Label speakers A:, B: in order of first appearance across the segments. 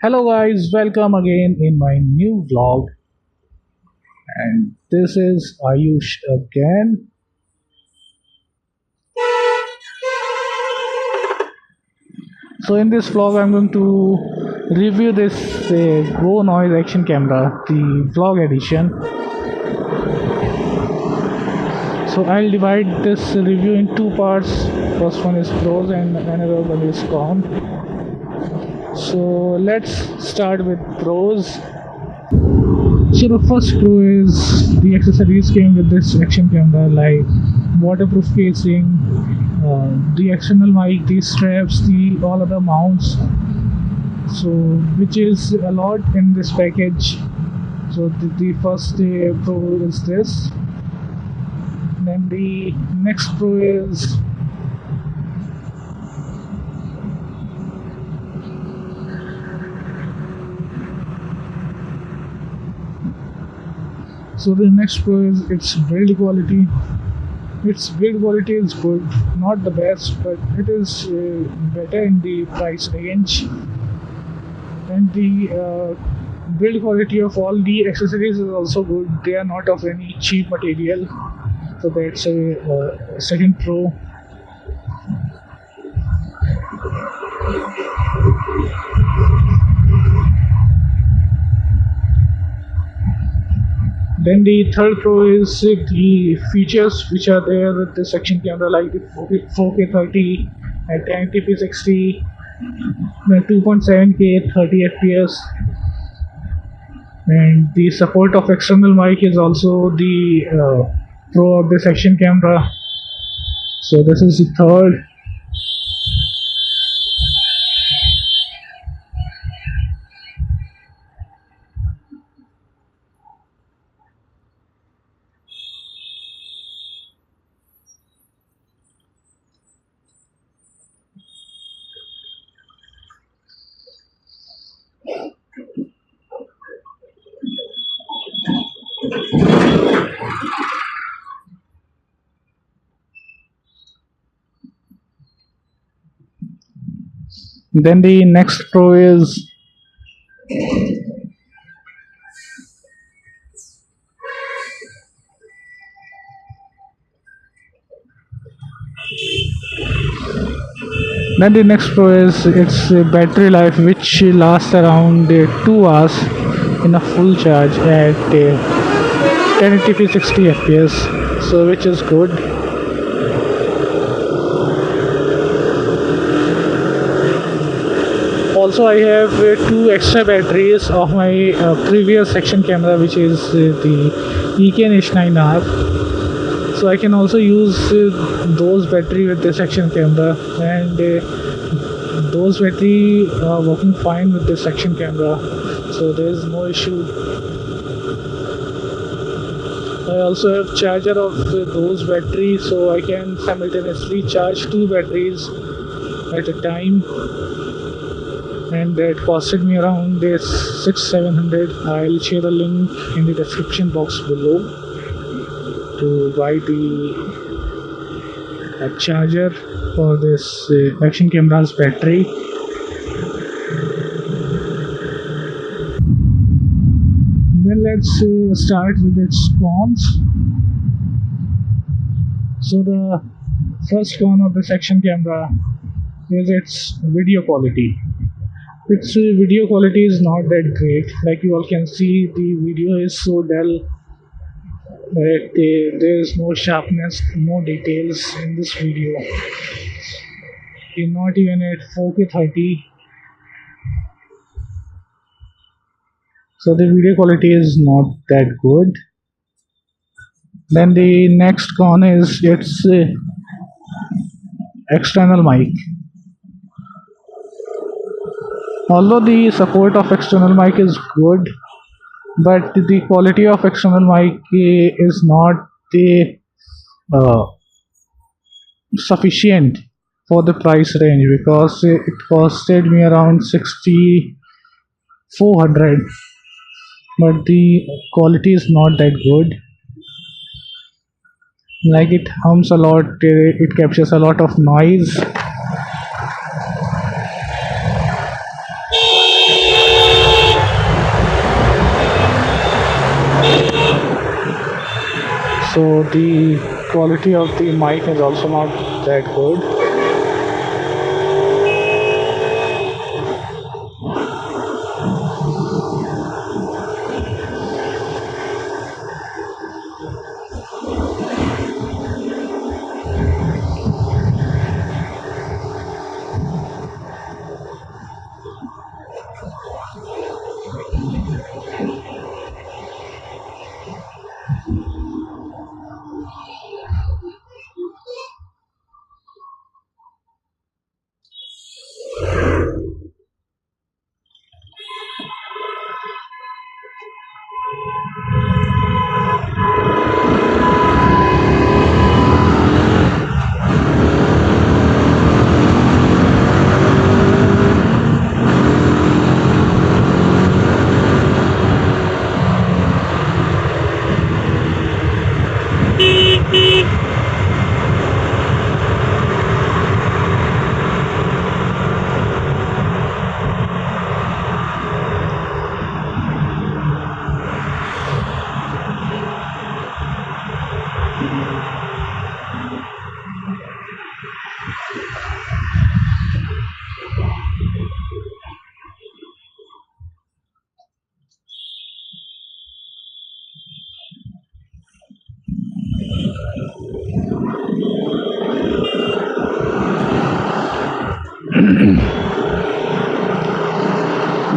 A: Hello guys, welcome again in my new vlog, and this is Ayush again. So in this vlog I'm going to review this Go Noise action camera, the vlog edition. So I'll divide this review in two parts. First one is pros and another one is con. So let's start with pros. So the first pro is the accessories came with this action camera like waterproof casing, the external mic, the straps, the all other mounts. So which is a lot in this package. So the first pro is this. Then the next pro is its build quality. Its build quality is good, not the best, but it is better in the price range. And the build quality of all the accessories is also good. They are not of any cheap material, so that's a second pro. Then the third pro is the features which are there with this action camera, like the 4K 30 at 1080p 60, the 2.7K 30 fps, and the support of external mic is also the pro of this action camera. So this is the third. Then the next pro is its battery life, which lasts around 2 hours in a full charge at 1080p 60 fps, so which is good. Also I have two extra batteries of my previous action camera, which is the Eken H9R. So I can also use those battery with this action camera, and those battery are working fine with this action camera, so there is no issue. I also have charger of those batteries, so I can simultaneously charge two batteries at a time, and that costed me around 600-700. I'll share the link in the description box below to buy the charger for this action camera's battery. Then let's start with its cons. So the first con of this action camera is its video quality. Its video quality is not that great. Like you all can see, the video is so dull that there is no sharpness, no details in this video. Not even at 4K 30. So the video quality is not that good. Then the next con is its external mic. Although the support of external mic is good, but the quality of external mic is not the uh, sufficient for the price range, because it costed me around 6400, but the quality is not that good. Like it hums a lot, it captures a lot of noise. so the quality of the mic is also not that good.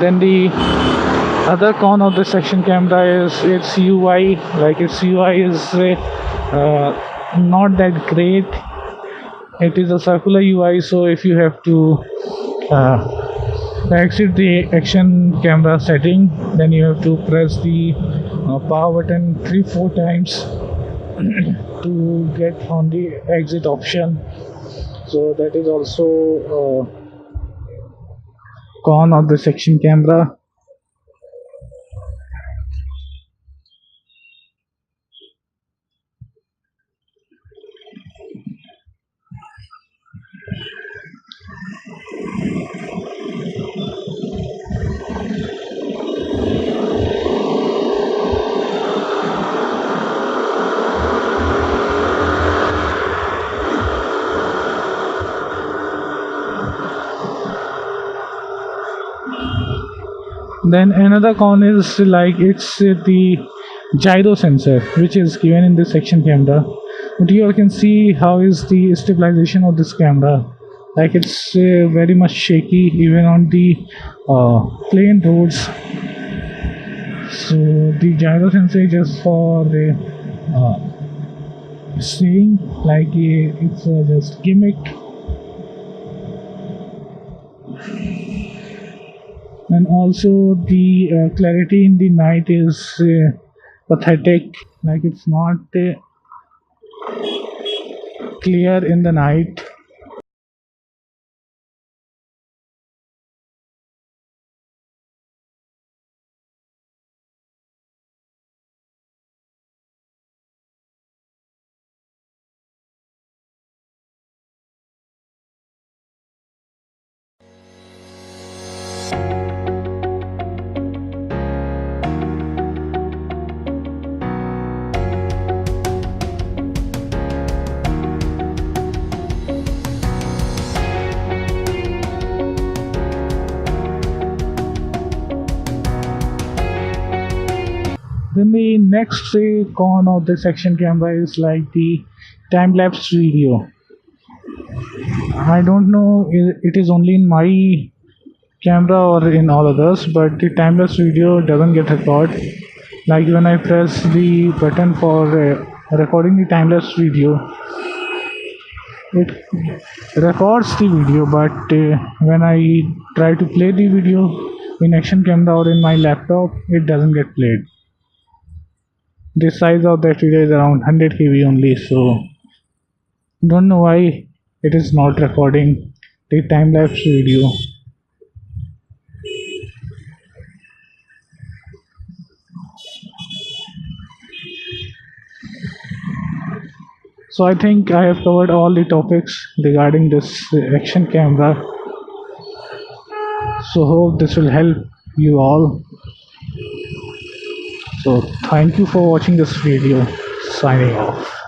A: Then the other con of this action camera is its UI. Like its UI is not that great. It is a circular UI, so if you have to exit the action camera setting, then you have to press the power button 3-4 times to get on the exit option. So that is also con of the action camera. Then another con is like it's the gyro sensor which is given in this action camera. But you all can see how is the stabilization of this camera. Like it's very much shaky even on the plain roads. So the gyro sensor is just for saying like it's just gimmick. And also the clarity in the night is pathetic. Like it's not clear in the night. Then the next con of this action camera is like the time lapse video. I don't know it is only in my camera or in all others, but the time lapse video doesn't get recorded. Like when I press the button for recording the time lapse video, it records the video, but when I try to play the video in action camera or in my laptop, it doesn't get played. The size of that video is around 100 KB only, so don't know why it is not recording the time-lapse video. So I think I have covered all the topics regarding this action camera. So hope this will help you all. So thank you for watching this video. signing off.